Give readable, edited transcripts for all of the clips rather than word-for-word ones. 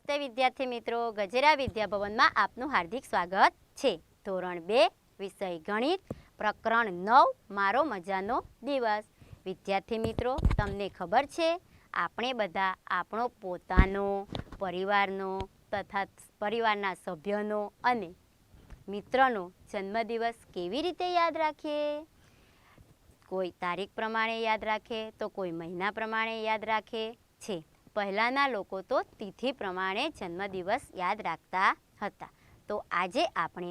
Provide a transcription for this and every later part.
નમસ્તે વિદ્યાર્થી મિત્રો, ગજેરા વિદ્યાભવનમાં આપનું હાર્દિક સ્વાગત છે। ધોરણ 2 વિષય ગણિત, પ્રકરણ 9 મારો મજાનો દિવસ। વિદ્યાર્થી મિત્રો, તમને ખબર છે આપણે બધા આપણો પોતાનો, પરિવારનો તથા પરિવારના સભ્યોનો અને મિત્રનો જન્મદિવસ કેવી રીતે યાદ રાખીએ? કોઈ તારીખ પ્રમાણે યાદ રાખે તો કોઈ મહિના પ્રમાણે યાદ રાખે છે। પહેલાંના લોકો તો તિથિ પ્રમાણે જન્મદિવસ યાદ રાખતા હતા। તો આજે આપણે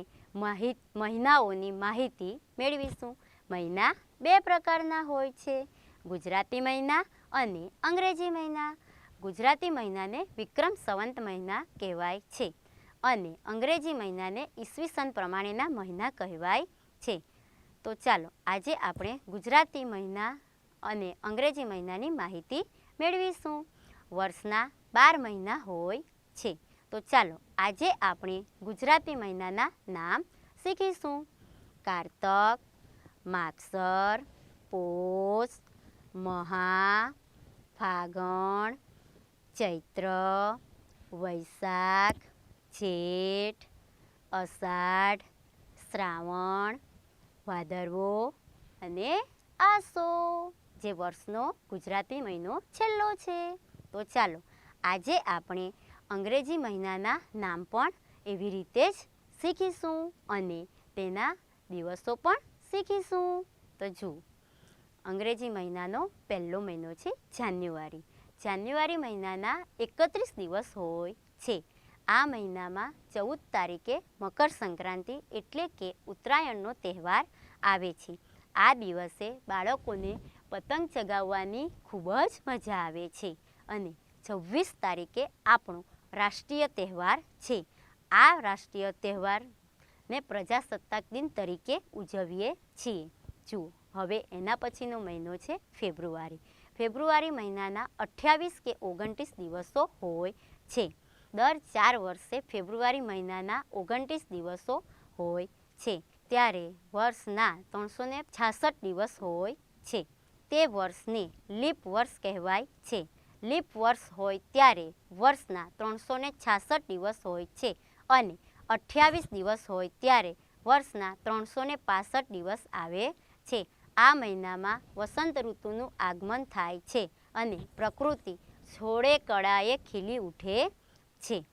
મહિનાઓની માહિતી મેળવીશું। મહિના બે પ્રકારના હોય છે, ગુજરાતી મહિના અને અંગ્રેજી મહિના। ગુજરાતી મહિનાને વિક્રમ સંવત મહિના કહેવાય છે અને અંગ્રેજી મહિનાને ઈસવીસન પ્રમાણેના મહિના કહેવાય છે। તો ચાલો આજે આપણે ગુજરાતી મહિના અને અંગ્રેજી મહિનાની માહિતી મેળવીશું। વર્ષના 12 મહિના હોય છે। તો ચાલો આજે આપણે ગુજરાતી મહિનાના નામ શીખીશું। કારતક, માગસર, પોષ, મહા, ફાગણ, ચૈત્ર, વૈશાખ, જેઠ, અષાઢ, શ્રાવણ, ભાદરવો અને આસો, જે વર્ષનો ગુજરાતી મહિનો છેલ્લો છે। તો ચાલો આજે આપણે અંગ્રેજી મહિનાના નામ પણ એવી રીતે જ શીખીશું અને તેના દિવસો પણ શીખીશું। તો જુઓ, અંગ્રેજી મહિનાનો પહેલો મહિનો છે જાન્યુઆરી। જાન્યુઆરી મહિનાના 31 દિવસ હોય છે। આ મહિનામાં 14 તારીખે મકર સંક્રાંતિ એટલે કે ઉત્તરાયણનો તહેવાર આવે છે। આ દિવસે બાળકોને પતંગ ચગાવવાની ખૂબ જ મજા આવે છે અને 26 તારીખે આપણો રાષ્ટ્રીય તહેવાર છે। આ રાષ્ટ્રીય તહેવારને પ્રજાસત્તાક દિન તરીકે ઉજવીએ છીએ। જુઓ, હવે એના પછીનો મહિનો છે ફેબ્રુઆરી। ફેબ્રુઆરી મહિનાના 28 કે 29 દિવસો હોય છે। દર 4 વર્ષે ફેબ્રુઆરી મહિનાના 29 દિવસો હોય છે। ત્યારે વર્ષના 366 દિવસ હોય છે। તે વર્ષને લીપ વર્ષ કહેવાય છે। લીપ વર્ષ હોય ત્યારે વર્ષના 366 દિવસ હોય છે અને 28 દિવસ હોય ત્યારે વર્ષના 365 દિવસ આવે છે। આ મહિનામાં વસંત ઋતુનું આગમન થાય છે અને પ્રકૃતિ છોડે કળાએ ખીલી ઉઠે છે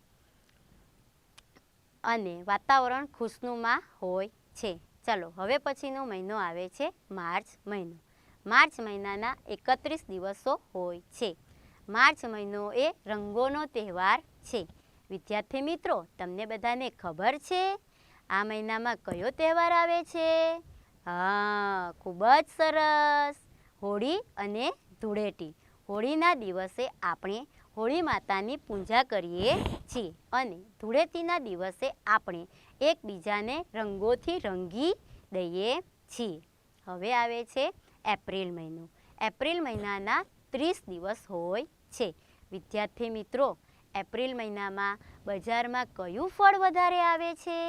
અને વાતાવરણ ખુશનુમા હોય છે। ચાલો હવે પછીનો મહિનો આવે છે માર્ચ મહિનો। માર્ચ મહિનાના 31 દિવસો હોય છે। માર્ચ મહિનો એ રંગોનો તહેવાર છે। વિદ્યાર્થી મિત્રો, તમને બધાને ખબર છે આ મહિનામાં કયો તહેવાર આવે છે? હા, ખૂબ જ સરસ, હોળી અને ધૂળેટી। હોળીના દિવસે આપણે હોળી માતાની પૂજા કરીએ છીએ અને ધૂળેટીના દિવસે આપણે એકબીજાને રંગોથી રંગી દઈએ છીએ। હવે આવે છે એપ્રિલ મહિનો। એપ્રિલ મહિનાના 30 દિવસ હોય છે। વિદ્યાર્થી મિત્રો, એપ્રિલ મહિનામાં બજારમાં કયું ફળ વધારે આવે છે?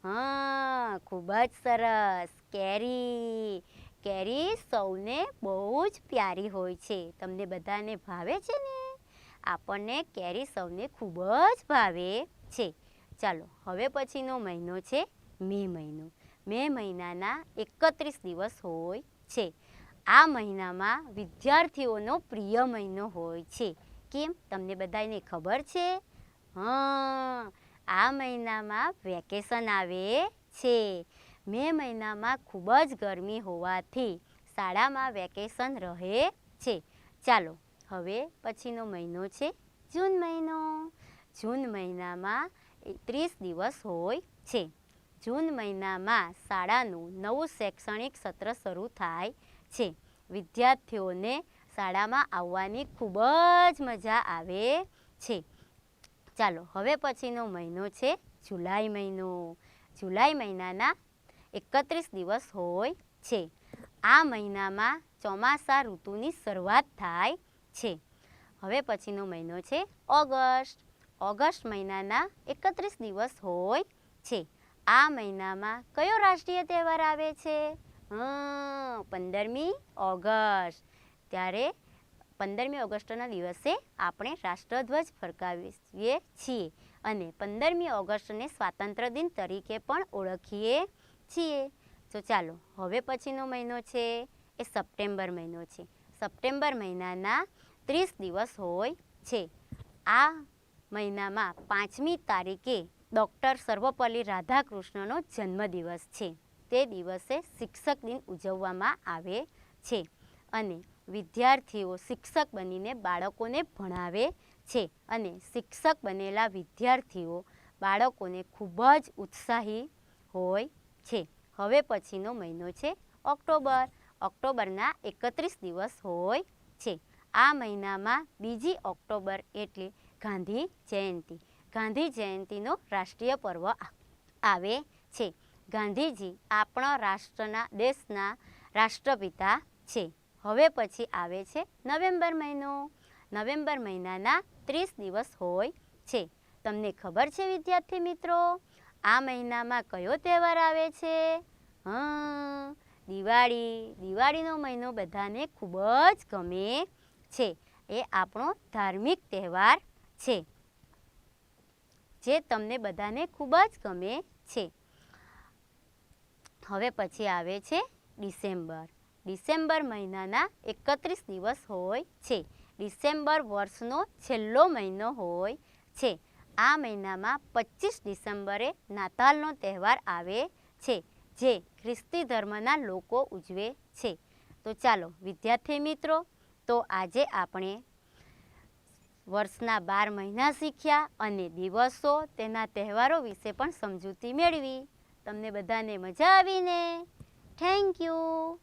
હા, ખૂબ જ સરસ, કેરી। કેરી સૌને બહુ જ પ્યારી હોય છે। તમને બધાને ભાવે છે ને? આપણને કેરી સૌને ખૂબ જ ભાવે છે। ચાલો હવે પછીનો મહિનો છે મે મહિનો। મે મહિનાના 31 દિવસ હોય છે। આ મહિનામાં વિદ્યાર્થીઓનો પ્રિય મહિનો હોય છે। કેમ, તમને બધાને ખબર છે? હા, આ મહિનામાં વેકેશન આવે છે। મે મહિનામાં ખૂબ જ ગરમી હોવાથી શાળામાં વેકેશન રહે છે। ચાલો હવે પછીનો મહિનો છે જૂન મહિનો। જૂન મહિનામાં 30 દિવસ હોય છે। જૂન મહિનામાં શાળાનું નવું શૈક્ષણિક સત્ર શરૂ થાય છે। વિદ્યાર્થીઓને શાળામાં આવવાની ખૂબ જ મજા આવે છે। ચાલો હવે પછીનો મહિનો છે જુલાઈ મહિનો। જુલાઈ મહિનાના 31 દિવસ હોય છે। આ મહિનામાં ચોમાસા ઋતુની શરૂઆત થાય છે। હવે પછીનો મહિનો છે ઓગસ્ટ। ઓગસ્ટ મહિનાના 31 દિવસ હોય છે। આ મહિનામાં કયો રાષ્ટ્રીય તહેવાર આવે છે? 15મી ઓગસ્ટ। ત્યારે 15મી ઓગસ્ટના દિવસે આપણે રાષ્ટ્રધ્વજ ફરકાવીએ છીએ અને 15મી ઓગસ્ટને સ્વાતંત્ર્ય દિન તરીકે પણ ઓળખીએ છીએ. તો ચાલો હવે પછીનો મહિનો છે એ સપ્ટેમ્બર મહિનો છે. સપ્ટેમ્બર મહિનાના 30 દિવસ હોય છે. આ મહિનામાં 5મી તારીખે ડૉક્ટર સર્વપલ્લી રાધાકૃષ્ણનો જન્મદિવસ છે. તે દિવસે શિક્ષક દિન ઉજવવામાં આવે છે અને વિદ્યાર્થીઓ શિક્ષક બનીને બાળકોને ભણાવે છે અને શિક્ષક બનેલા વિદ્યાર્થીઓ બાળકોને ખૂબ જ ઉત્સાહી હોય છે. હવે પછીનો મહિનો છે ઓક્ટોબર. ઓક્ટોબરના 31 દિવસ હોય છે. આ મહિનામાં 2 ઓક્ટોબર એટલે ગાંધી જયંતિ. ગાંધી જયંતિનો રાષ્ટ્રીય પર્વ આવે છે. ગાંધીજી આપણા દેશના રાષ્ટ્રપિતા છે. હવે પછી આવે છે નવેમ્બર મહિનો. નવેમ્બર મહિનાના 30 દિવસ હોય છે. તમને ખબર છે વિદ્યાર્થી મિત્રો, આ મહિનામાં કયો તહેવાર આવે છે? દિવાળી. દિવાળીનો મહિનો બધાને ખૂબ જ ગમે છે. એ આપણો ધાર્મિક તહેવાર છે જે તમને બધાને ખૂબ જ ગમે છે. હવે પછી આવે છે ડિસેમ્બર. ડિસેમ્બર મહિનાના 31 દિવસ હોય છે. ડિસેમ્બર વર્ષનો છેલ્લો મહિનો હોય છે. આ મહિનામાં 25 ડિસેમ્બરે નાતાલનો તહેવાર આવે છે જે ખ્રિસ્તી ધર્મના લોકો ઉજવે છે. તો ચાલો વિદ્યાર્થી મિત્રો, તો આજે આપણે વર્ષના 12 મહિના શીખ્યા અને દિવસો, તેના તહેવારો વિશે પણ સમજૂતી મેળવી. તમને બધાને મજા આવીને? Thank you.